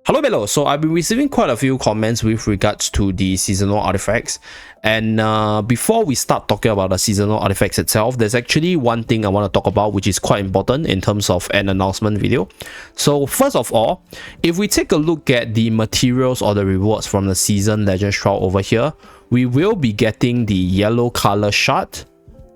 Hello. So I've been receiving quite a few comments with regards to the seasonal artifacts, and before we start talking about the seasonal artifacts itself, there's actually one thing I want to talk about which is quite important in terms of an announcement video. So first of all, if we take a look at the materials or the rewards from the season Legend Shroud over here, we will be getting the yellow color shard,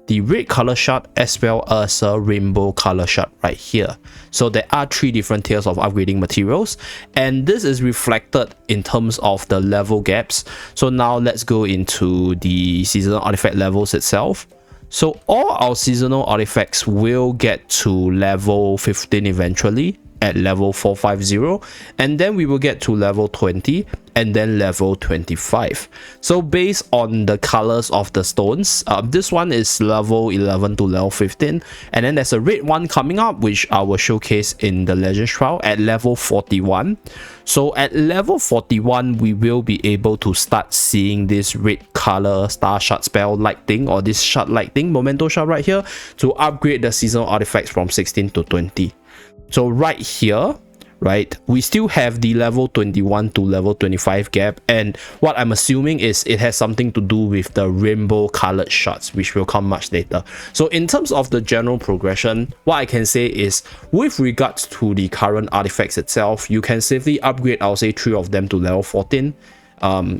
the red color shard, as well as a rainbow color shard right here. So there are three different tiers of upgrading materials, and this is reflected in terms of the level gaps. So now let's go into the seasonal artifact levels itself. So all our seasonal artifacts will get to level 15 eventually at level 450, and then we will get to level 20 and then level 25. So based on the colors of the stones, this one is level 11 to level 15, and then there's a red one coming up which I will showcase in the Legend Shroud at level 41. So at level 41 we will be able to start seeing this red color star shard spell like thing, or this shard like thing, memento shard right here, to upgrade the seasonal artifacts from 16 to 20. So right here, right, we still have the level 21 to level 25 gap, and what I'm assuming is it has something to do with the rainbow colored shards, which will come much later. So in terms of the general progression, what I can say is with regards to the current artifacts itself, you can safely upgrade, I'll say 3 of them to level 14.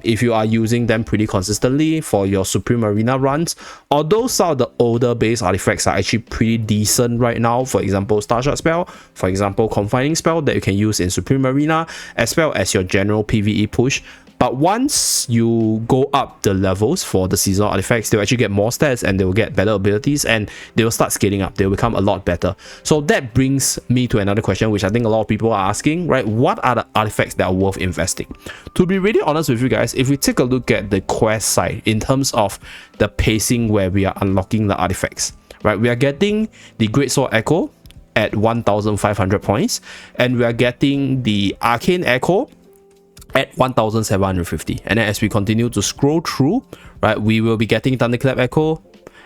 If you are using them pretty consistently for your Supreme Arena runs, although some of the older base artifacts are actually pretty decent right now. For example, Star Shard spell, for example, Confining spell that you can use in Supreme Arena, as well as your general PvE push. But once you go up the levels for the seasonal artifacts, they'll actually get more stats and they'll get better abilities, and they will start scaling up. They'll become a lot better. So that brings me to another question, which I think a lot of people are asking, right? What are the artifacts that are worth investing? To be really honest with you guys, if we take a look at the quest side in terms of the pacing where we are unlocking the artifacts, right? We are getting the Great Sword Echo at 1,500 points, and we are getting the Arcane Echo at 1,750, and then as we continue to scroll through, right, we will be getting Thunderclap Echo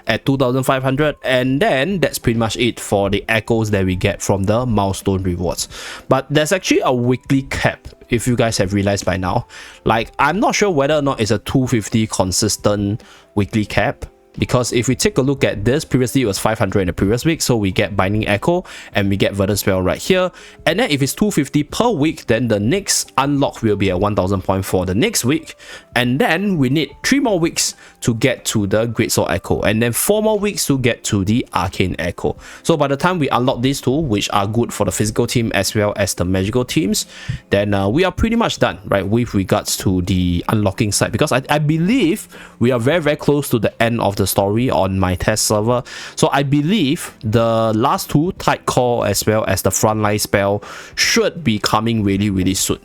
at 2,500, and then that's pretty much it for the echoes that we get from the milestone rewards. But there's actually a weekly cap, if you guys have realized by now. Like, I'm not sure whether or not it's a 250 consistent weekly cap, because if we take a look at this, previously it was 500 in the previous week, so we get Binding Echo and we get Verdant Spell right here. And then if it's 250 per week, then the next unlock will be at 1,000 points for the next week, and then we need 3 more weeks to get to the Great Sword Echo, and then 4 more weeks to get to the Arcane Echo. So by the time we unlock these two, which are good for the physical team as well as the magical teams, then we are pretty much done, right, with regards to the unlocking side, because I believe we are very close to the end of the story on my test server. So I believe the last 2, Tight Call as well as the Frontline spell, should be coming really soon.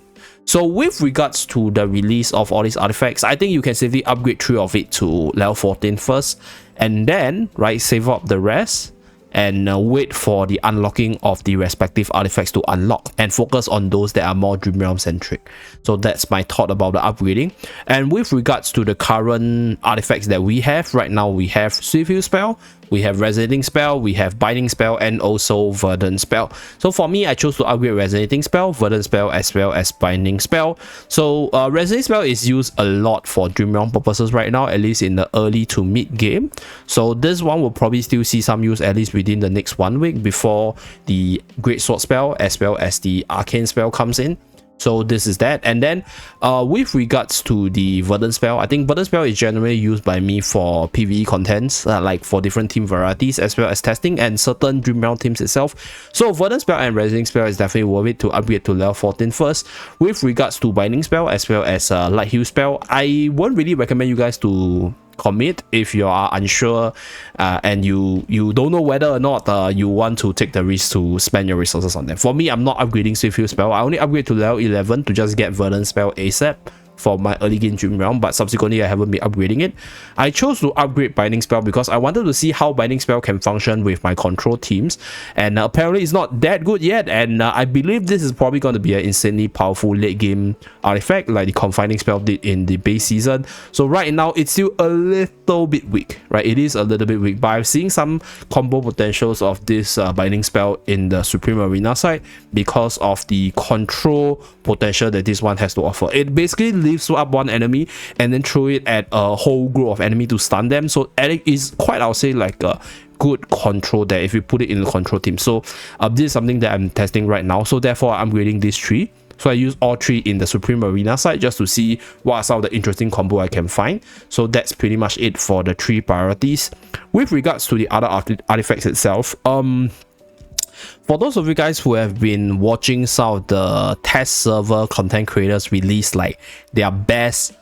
So with regards to the release of all these artifacts, I think you can safely upgrade 3 of it to level 14 first, and then, right, save up the rest and wait for the unlocking of the respective artifacts to unlock, and focus on those that are more Dream Realm centric. So that's my thought about the upgrading. And with regards to the current artifacts that we have right now, we have Swift Heal spell, we have Resonating spell, we have Binding spell, and also Verdant spell. So for me, I chose to upgrade Resonating spell, Verdant spell, as well as Binding spell. So Resonating spell is used a lot for Dream Realm purposes right now, at least in the early to mid game. So this one will probably still see some use at least within the next 1 week before the Great Sword spell as well as the Arcane spell comes in. So this is that. And then with regards to the Verdant spell, I think Verdant spell is generally used by me for PvE contents, like for different team varieties as well as testing and certain Dream Realm teams itself. So Verdant spell and Resonating spell is definitely worth it to upgrade to level 14 first. With regards to Binding spell as well as Light Heal spell, I won't really recommend you guys to commit if you are unsure and you don't know whether or not you want to take the risk to spend your resources on them. For me, I'm not upgrading Swift Heal spell. I only upgrade to level 11 to just get Verdant spell ASAP, for my early game Dream Realm, but subsequently I haven't been upgrading it. I chose to upgrade Binding Spell because I wanted to see how Binding Spell can function with my control teams, and apparently it's not that good yet, and I believe this is probably going to be an insanely powerful late game artifact like the Confining Spell did in the base season. So right now it's still a little bit weak, right? It is a little bit weak, but I'm seeing some combo potentials of this Binding Spell in the Supreme Arena side because of the control potential that this one has to offer. It basically lifts up one enemy and then throw it at a whole group of enemy to stun them. So it is quite, I'll say, like a good control there if you put it in the control team. So this is something that I'm testing right now. So therefore I'm upgrading this tree. So I use all three in the Supreme Arena side just to see what are some of the interesting combo I can find. So that's pretty much it for the three priorities. With regards to the other artifacts itself, for those of you guys who have been watching some of the test server content creators release like their best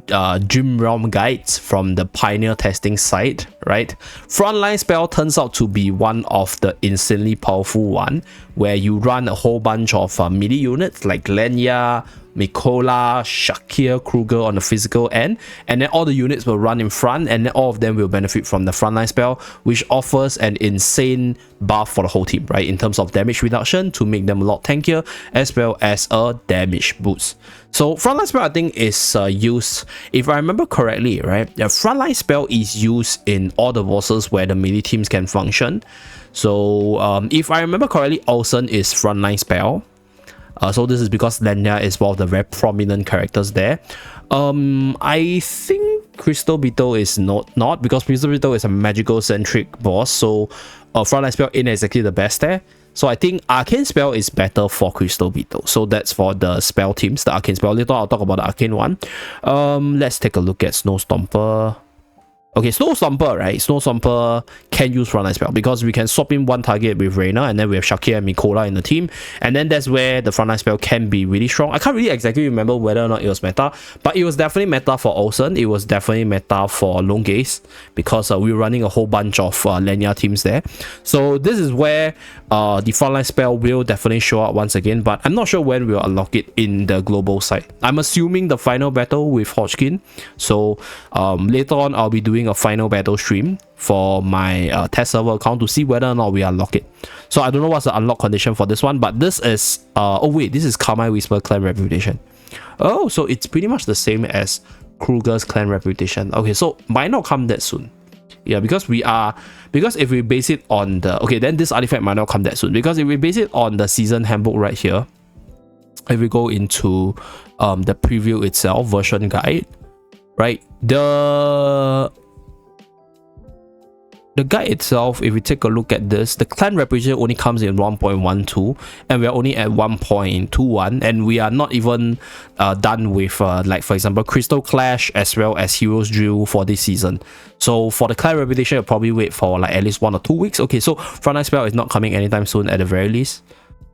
Dream Realm guides from the Pioneer testing site, right? Frontline Spell turns out to be one of the insanely powerful one, where you run a whole bunch of melee units like Lenya, Mikola, Shakir, Kruger on the physical end, and then all the units will run in front, and then all of them will benefit from the frontline spell, which offers an insane buff for the whole team, right, in terms of damage reduction to make them a lot tankier, as well as a damage boost. So frontline spell I think is used, if I remember correctly, right, the frontline spell is used in all the bosses where the melee teams can function. So if I remember correctly, Olsen is frontline spell. So this is because Lenya is one of the very prominent characters there. I think Crystal Beetle is not because Crystal Beetle is a magical centric boss, so frontline spell ain't exactly the best there. So I think Arcane Spell is better for Crystal Beetle. So that's for the spell teams, the Arcane Spell. Later I'll talk about the Arcane one. Let's take a look at Snow Stomper. Okay, Snow Stomper, right? Snow Stomper can use frontline spell because we can swap in one target with Reyna, and then we have Shakir and Mikola in the team, and then that's where the frontline spell can be really strong. I can't really exactly remember whether or not it was meta, but it was definitely meta for Olsen. It was definitely meta for Lone Gaze because we were running a whole bunch of Lenya teams there. So this is where the frontline spell will definitely show up once again, but I'm not sure when we'll unlock it in the global side. I'm assuming the final battle with Hodgkin. So later on I'll be doing a final battle stream for my test server account to see whether or not we unlock it. So I don't know what's the unlock condition for this one, but this is oh wait, this is Carmine Whisper Clan Reputation. Oh, so it's pretty much the same as Kruger's Clan Reputation. Okay, so might not come that soon. Yeah, because if we base it on the, okay, then this artifact might not come that soon, because if we base it on the season handbook right here, if we go into the preview itself, version guide, right, the guide itself, if we take a look at this, the clan reputation only comes in 1.12 and we're only at 1.21, and we are not even done with like for example Crystal Clash as well as Heroes Drill for this season. So for the clan reputation, you'll probably wait for like at least 1 or 2 weeks. Okay, so frontline spell is not coming anytime soon at the very least.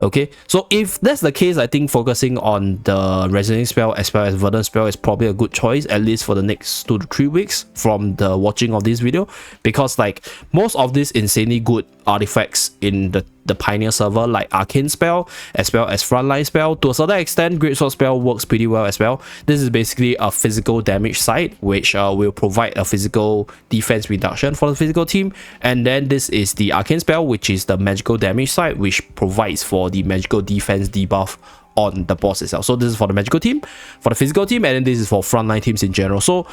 Okay, so if that's the case, I think focusing on the Resonating Spell as well as Verdant Spell is probably a good choice, at least for the next 2 to 3 weeks from the watching of this video, because like most of these insanely good artifacts in the Pioneer server, like Arcane Spell as well as Frontline Spell, to a certain extent Greatsword Spell works pretty well as well. This is basically a physical damage side, which will provide a physical defense reduction for the physical team, and then this is the Arcane Spell, which is the magical damage side, which provides for the magical defense debuff on the boss itself. So this is for the magical team, for the physical team, and then this is for frontline teams in general. So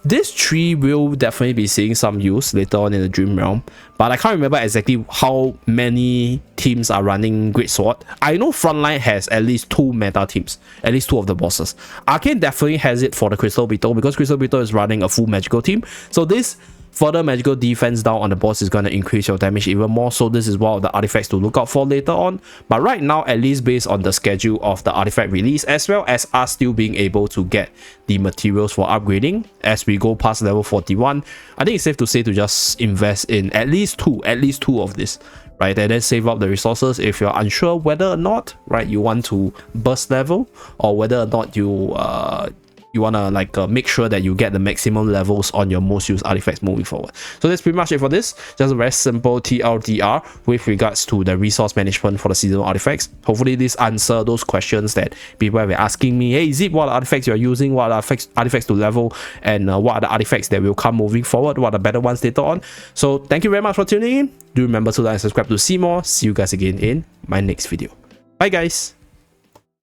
this tree will definitely be seeing some use later on in the Dream Realm, but I can't remember exactly how many teams are running Greatsword. I know frontline has at least 2 meta teams, at least 2 of the bosses. Arcane definitely has it for the Crystal Beetle, because Crystal Beetle is running a full magical team. So this further magical defense down on the boss is going to increase your damage even more, so this is one of the artifacts to look out for later on. But right now, at least based on the schedule of the artifact release, as well as us still being able to get the materials for upgrading as we go past level 41, I think it's safe to say to just invest in at least two of this, right, and then save up the resources if you're unsure whether or not, right, you want to burst level, or whether or not you you want to like make sure that you get the maximum levels on your most used artifacts moving forward. So that's pretty much it for this. Just a very simple TLDR with regards to the resource management for the seasonal artifacts. Hopefully this answer those questions that people have been asking me. Hey Zeep, what are artifacts you're using? What are artifacts to level? And what are the artifacts that will come moving forward? What are the better ones later on? So thank you very much for tuning in. Do remember to like and subscribe to see more. See you guys again in my next video. Bye guys.